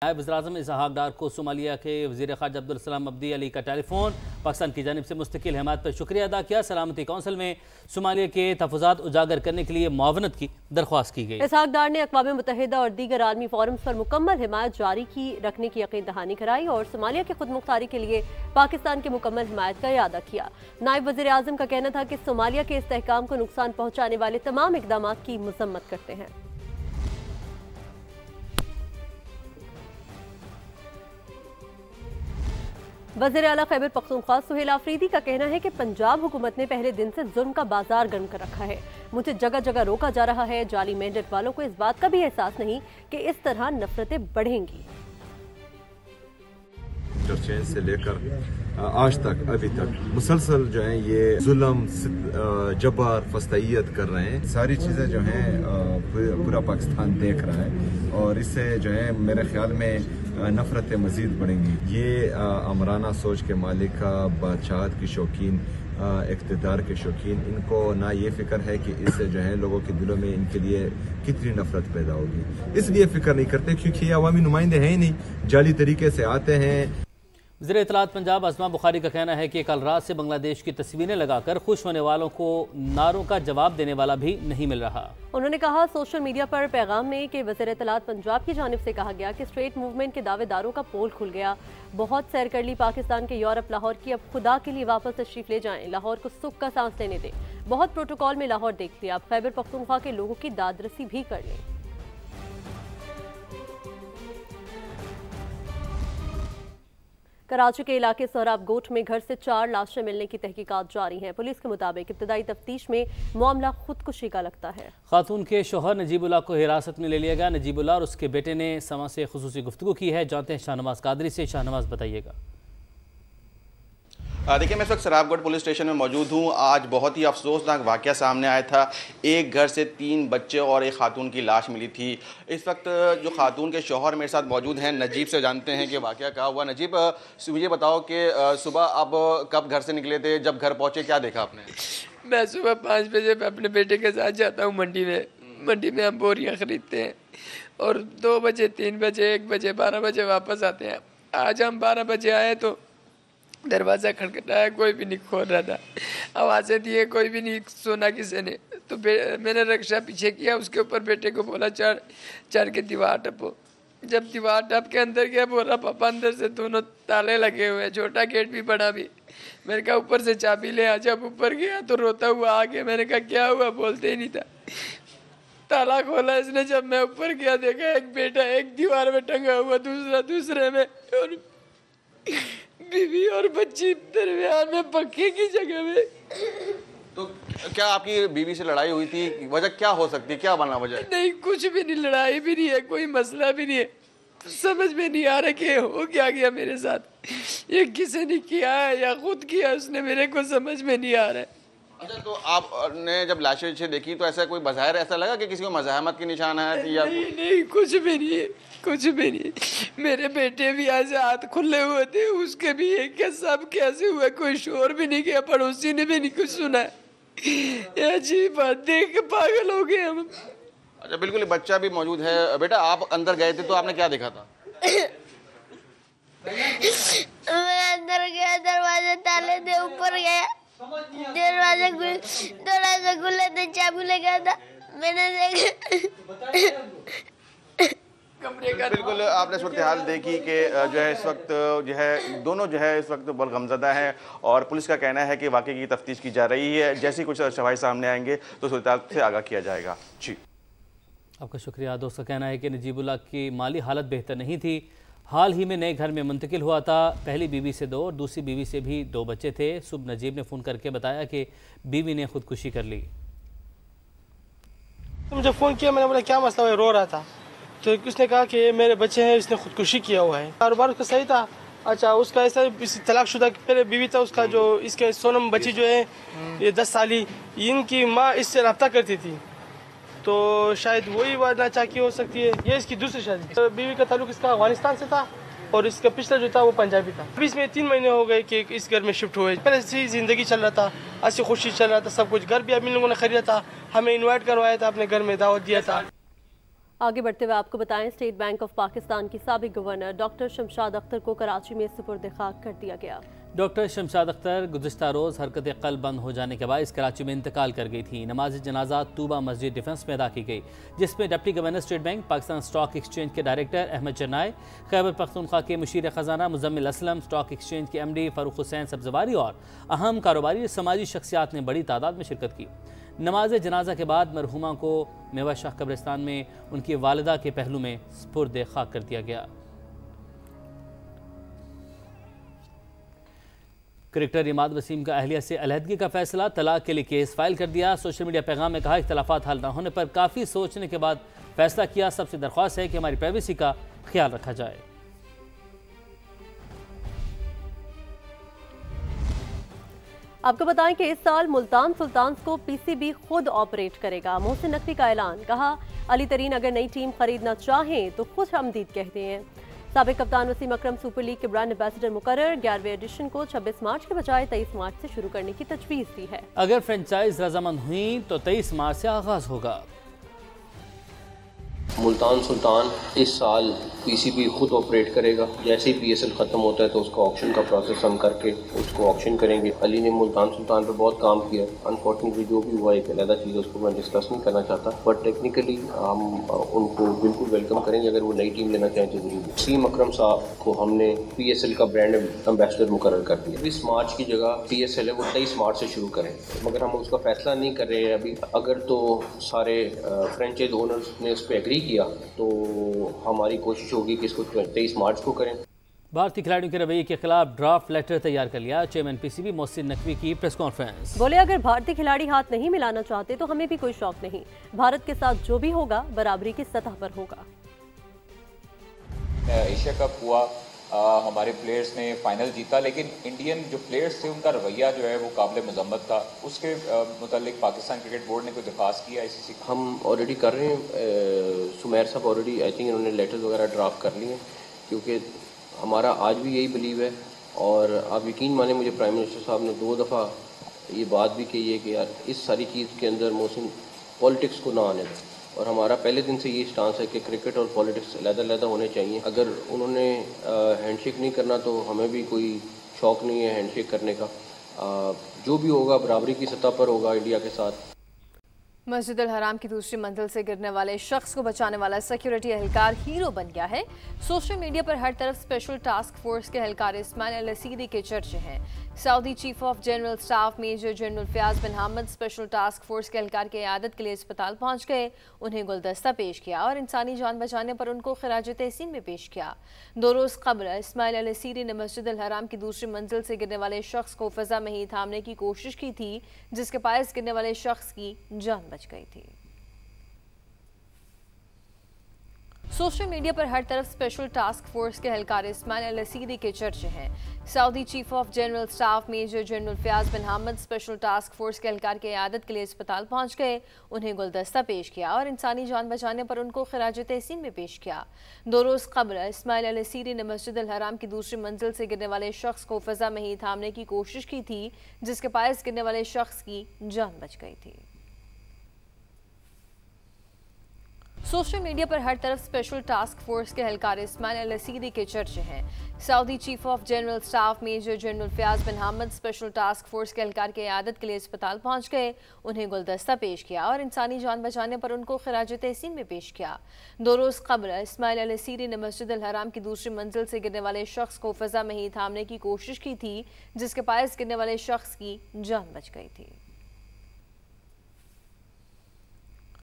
नायब वज़ीर-ए-आज़म इसहाक डार को सोमालिया के वज़ीर ख़ारजा अब्दुल सलाम अब्दी अली का टेलीफोन। पाकिस्तान की जानिब से मुस्तकिल हिमायत पर शुक्रिया अदा किया। सलामती कौंसिल में सोमालिया के तहफ़्फ़ुज़ात उजागर करने के लिए मुआवनत की दरख्वास्त की गई। इसहाक डार ने अक़वाम मुत्तहिदा और दीगर आलमी फोरम्स पर मुकम्मल हिमायत जारी रखने की यकीन दहानी कराई और सोमालिया की खुद मुख्तारी के लिए पाकिस्तान की मुकम्मल हिमायत का इरादा किया। नायब वज़ीर-ए-आज़म का कहना था कि सोमालिया के इस्तेहकाम को नुकसान पहुँचाने वाले तमाम इक़दाम की मज़म्मत करते हैं। वज़ीर आला खैबर पख्तूनख्वा सुहेल आफरीदी का कहना है कि पंजाब हुकूमत ने पहले दिन से जुल्म का बाजार गर्म कर रखा है। मुझे जगह जगह रोका जा रहा है। जाली मैंडेट वालों को इस बात का भी एहसास नहीं कि इस तरह नफरतें बढ़ेंगी। चर्चें से लेकर आज तक अभी तक मुसलसल जो है ये जुल्म जबर फस्तैयत कर रहे हैं। सारी चीज़ें जो हैं पूरा पाकिस्तान देख रहा है और इससे जो है मेरे ख्याल में नफरतें मज़ीद बढ़ेंगी। ये अमराना सोच के मालिक का बादशाहत की शौकीन इक़्तिदार के शौकीन इनको ना ये फ़िक्र है कि इससे जो है लोगों के दिलों में इनके लिए कितनी नफरत पैदा होगी, इसलिए फ़िक्र नहीं करते क्योंकि ये अवामी नुमाइंदे हैं ही नहीं, जाली तरीके से आते हैं। वज़ीर इत्तलात पंजाब अज़मा बुखारी का कहना है कि कल रात से बांग्लादेश की तस्वीरें लगाकर खुश होने वालों को नारों का जवाब देने वाला भी नहीं मिल रहा। उन्होंने कहा सोशल मीडिया पर पैगाम में कि वज़ीर इत्तलात पंजाब की जानिब से कहा गया कि स्ट्रेट मूवमेंट के दावेदारों का पोल खुल गया। बहुत सैर कर ली पाकिस्तान के यूरोप लाहौर की, अब खुदा के लिए वापस तशरीफ ले जाएं, लाहौर को सुख का सांस लेने दें। बहुत प्रोटोकॉल में लाहौर देख लिया, अब खैबर पख्तूनख्वा के लोगों की दादरसी भी कर लें। कराची के इलाके सोहराब गोट में घर से 4 लाशें मिलने की तहकीकात जारी हैं। पुलिस के मुताबिक इब्तदाई तफ्तीश में मामला खुदकुशी का लगता है। खातून के शोहर नजीबुल्लाह को हिरासत में ले लिया गया। नजीबुल्लाह और उसके बेटे ने समा से खुसूसी गुफ्तगू की है। जानते हैं शाहनवाज कादरी से। शाहनवाज बताइएगा। देखिए, मैं इस वक्त सराबगढ़ पुलिस स्टेशन में मौजूद हूँ। आज बहुत ही अफसोसनाक वाक़या सामने आया था। एक घर से 3 बच्चे और एक खातून की लाश मिली थी। इस वक्त जो खातून के शौहर मेरे साथ मौजूद हैं, नजीब से जानते हैं कि वाक़या क्या हुआ। नजीब, मुझे बताओ कि सुबह आप कब घर से निकले थे, जब घर पहुँचे क्या देखा आपने? मैं सुबह 5 बजे अपने बेटे के साथ जाता हूँ मंडी में हम बोरियाँ ख़रीदते हैं और 2 बजे, 3 बजे, 1 बजे, 12 बजे वापस आते हैं। आज हम 12 बजे आए तो दरवाज़ा खटखटाया, कोई भी नहीं खोल रहा था। आवाज़ें दिए, कोई भी नहीं सुना किसी ने। तो मैंने रिक्शा पीछे किया, उसके ऊपर बेटे को बोला चढ़ के दीवार टपो। जब दीवार टप के अंदर गया, बोला पापा अंदर से दोनों ताले लगे हुए हैं, छोटा गेट भी बड़ा भी। मैंने कहा ऊपर से चाबी ले आ। जब ऊपर गया तो रोता हुआ आ गया। मैंने कहा क्या हुआ, बोलते ही नहीं था। ताला खोला इसने। जब मैं ऊपर गया देखा एक बेटा एक दीवार में टंगा हुआ, दूसरा दूसरे में, और बीवी और बच्ची दरमियान में पक्के की जगह में। तो क्या आपकी बीवी से लड़ाई हुई थी? वजह क्या हो सकती है, क्या बना वजह? नहीं, कुछ भी नहीं, लड़ाई भी नहीं है, कोई मसला भी नहीं है। समझ में नहीं आ रहा कि हो क्या गया मेरे साथ। ये किसी ने किया है या खुद किया, उसने मेरे को समझ में नहीं आ रहा है। अच्छा, तो आपने जब लाशें देखी तो ऐसा कोई बज़ाहिर ऐसा लगा कि किसी को मज़ाहमत की निशान है या? नहीं, कुछ भी नहीं है, कुछ भी नहीं। मेरे बेटे भी ऐसे हाथ खुले हुए थे, उसके भी एक के सब कैसे हुए, कोई शोर भी नहीं किया, पड़ोसी ने भी नहीं कुछ सुना। ये अजीब बात देख के पागल हो गए हम। अच्छा, बिल्कुल बच्चा भी मौजूद है। बेटा, आप अंदर गए थे तो आपने क्या देखा था? मैं अंदर गया, दरवाजे ताले थे, ऊपर गया, दरवाजा खुले थे, चाबी लगा था, मैंने देखा। बिल्कुल आपने सूरत हाल देखी कि जो है इस वक्त जो है दोनों जो है इस वक्त बहुत गमज़दा हैं और पुलिस का कहना है कि वाक़ई की तफ्तीश की जा रही है। जैसे कुछ शवाहिद सामने आएंगे तो सूरत हाल से आगाह किया जाएगा। जी, आपका शुक्रिया। दोस्त का कहना है कि नजीबुल्लाह की माली हालत बेहतर नहीं थी। हाल ही में नए घर में मुंतकिल हुआ था। पहली बीवी से 2 और दूसरी बीवी से भी 2 बच्चे थे। सुबह नजीब ने फ़ोन करके बताया कि बीवी ने खुदकुशी कर ली। मुझे फ़ोन किया, मैंने बोला क्या मसला है, रो रहा था। तो उसने कहा कि मेरे बच्चे हैं, इसने खुदकुशी किया हुआ है। कारोबार उसका सही था। अच्छा, उसका ऐसा तलाकशुदा पहले बीवी था उसका, जो इसके सोनम बच्ची जो है ये 10 साली, इनकी माँ इससे रब्ता करती थी, तो शायद वही वादा चाकी हो सकती है। ये इसकी दूसरी शादी। तो बीवी का ताल्लुक इसका अफगानिस्तान से था और इसका पिछला जो था वो पंजाबी था। अभी इसमें 3 महीने हो गए कि इस घर में शिफ्ट हुए। पहले से ज़िंदगी चल रहा था, अच्छी खुशी चल रहा था सब कुछ। घर भी अभी लोगों ने खरीदा था, हमें इन्वाइट करवाया था, अपने घर में दावत दिया था। आगे बढ़ते हुए आपको बताएं, स्टेट बैंक ऑफ पाकिस्तान की साबिक गवर्नर डॉक्टर शमशाद अख्तर को कराची में सुपुर्द खाक कर दिया गया। डॉक्टर शमशाद अख्तर गुज़िश्ता रोज़ हरकत क़ल्ब बंद हो जाने के बाद कराची में इंतकाल कर गई थी। नमाज जनाजा तूबा मस्जिद डिफेंस में अदा की गई, जिसमें deputy governor state bank, Pakistan stock exchange के डायरेक्टर अहमद जनाय, खैबर पख्तूनख्वा के मुशीर ख़जाना मुजम्मिल असलम, स्टॉक एक्सचेंज के MD फ़ारूक हुसैन सब्ज़वारी और अहम कारोबारी समाजी शख्सियात ने बड़ी तादाद में शिरकत की। नमाज जनाजा के बाद मरहुमा को मेवा शाह कब्रिस्तान में उनकी वालिदा के पहलू में सुपुर्द खाक कर दिया गया। क्रिकेटर इमाद वसीम का अहलिया से अलहदगी का फैसला, तलाक के लिए केस फाइल कर दिया। सोशल मीडिया पैगाम में कहा, इख्तलाफात हल न होने पर काफ़ी सोचने के बाद फैसला किया। सबसे दरख्वास्त है कि हमारी प्राइवेसी का ख्याल रखा जाए। आपको बताएं कि इस साल मुल्तान सुल्तान्स को PCB खुद ऑपरेट करेगा। मोहसिन नकवी का ऐलान, कहा अली तरीन अगर नई टीम खरीदना चाहें तो खुश हमदीद कहते हैं। साबिक कप्तान वसीम अकरम सुपर लीग के ब्रांड एम्बेसडर मुकर्रर, 11वें एडिशन को 26 मार्च के बजाय 23 मार्च से शुरू करने की तजवीज़ दी है। अगर फ्रेंचाइज रजामंद हुई तो 23 मार्च से आगाज होगा। मुल्तान सुल्तान इस साल PCB खुद ऑपरेट करेगा। जैसे ही PSL ख़त्म होता है तो उसका ऑक्शन का प्रोसेस हम करके उसको ऑक्शन करेंगे। अली ने मुल्तान सुल्तान पर बहुत काम किया। अनफॉर्चुनेटली जो भी हुआ एक अलग चीज़, उसको मैं डिस्कस नहीं करना चाहता, बट टेक्निकली हम उनको बिल्कुल वेलकम करेंगे अगर वो नई टीम लेना चाहें तो जरूर। वसीम अकरम साहब को हमने PSL का ब्रांड एम्बेसडर मुकर्रर कर दिया। 20 मार्च की जगह PSL है वो 23 मार्च से शुरू करें, मगर हम उसका फैसला नहीं कर रहे हैं अभी। अगर तो सारे फ्रेंचाइज ओनर्स ने उस पर एग्री किया तो हमारी कोशिश होगी कि इसको 23 मार्च को करें। भारतीय खिलाड़ियों के रवैये के खिलाफ ड्राफ्ट लेटर तैयार कर लिया। चेयरमैन PCB मोहसिन नकवी की प्रेस कॉन्फ्रेंस, बोले अगर भारतीय खिलाड़ी हाथ नहीं मिलाना चाहते तो हमें भी कोई शौक नहीं। भारत के साथ जो भी होगा बराबरी की सतह पर होगा। एशिया कप हुआ, हमारे प्लेयर्स ने फाइनल जीता, लेकिन इंडियन जो प्लेयर्स थे उनका रवैया जो है वो काबिल मजम्मत था। उसके मुतालिक पाकिस्तान क्रिकेट बोर्ड ने कोई दरख्वास्त किया ICC? हम ऑलरेडी कर रहे हैं। सुमेर साहब ऑलरेडी आई थिंक इन्होंने लेटर्स वगैरह ड्राफ्ट कर लिए हैं, क्योंकि हमारा आज भी यही बिलीव है। और आप यकीन माने, मुझे प्राइम मिनिस्टर साहब ने 2 दफ़ा ये बात भी कही है कि यार इस सारी चीज़ के अंदर मोहसिन पॉलिटिक्स को ना आने दें। और हमारा पहले दिन से ये स्टांस है कि क्रिकेट और पॉलिटिक्स अलग-अलग होने चाहिए। अगर उन्होंने हैंडशेक नहीं करना तो हमें भी कोई शौक़ नहीं है हैंडशेक करने का। जो भी होगा बराबरी की सतह पर होगा इंडिया के साथ। मस्जिद अल हराम की दूसरी मंजिल से गिरने वाले शख्स को बचाने वाला सिक्योरिटी एहलकार हीरो बन गया है। सोशल मीडिया पर हर तरफ स्पेशल टास्क फोर्स के एहलकार इस्माइल अल असीरी के चर्चे हैं। Saudi chief of general staff major general फयाज बिन हामद स्पेशल टास्क फोर्स के एहलकार की इयादत के लिए अस्पताल पहुंच गए, उन्हें गुलदस्ता पेश किया और इंसानी जान बचाने पर उनको खिराज तहसीन में पेश किया। 2 रोज़ कबल इस्माइल अल असीरी ने मस्जिद अल हराम की दूसरी मंजिल से गिरने वाले शख्स को फ़ज़ा में ही थामने की कोशिश की थी, जिसके पास गिरने वाले शख्स की जान बच गई थी। सोशल मीडिया पर हर तरफ स्पेशल टास्क फोर्स के एहलकार इस्माइल अल असीरी के चर्चे हैं। Saudi chief of general staff major general फयाज बिन हामद स्पेशल टास्क फोर्स के एहलकार की इयादत के लिए अस्पताल पहुंच गए, उन्हें गुलदस्ता पेश किया और इंसानी जान बचाने पर उनको खिराज तहसीन में पेश किया। 2 रोज़ कबल इस्माइल अल असीरी ने मस्जिद अल हराम की दूसरी मंजिल से गिरने वाले शख्स को फ़ज़ा में ही थामने की कोशिश की थी, जिसके पास गिरने वाले शख्स की जान बच गई थी। सोशल मीडिया पर हर तरफ स्पेशल टास्क फोर्स के एहलकार इस्माइल अल असीरी के चर्चे हैं। Saudi chief of general staff major general फयाज बिन हामद स्पेशल टास्क फोर्स के एहलकार की इयादत के लिए अस्पताल पहुंच गए, उन्हें गुलदस्ता पेश किया और इंसानी जान बचाने पर उनको खिराज तहसीन में पेश किया। 2 रोज़ कबल इस्माइल अल असीरी ने मस्जिद अल हराम की दूसरी मंजिल से गिरने वाले शख्स को फ़ज़ा में ही थामने की कोशिश की थी, जिसके पास गिरने वाले शख्स की जान बच गई थी।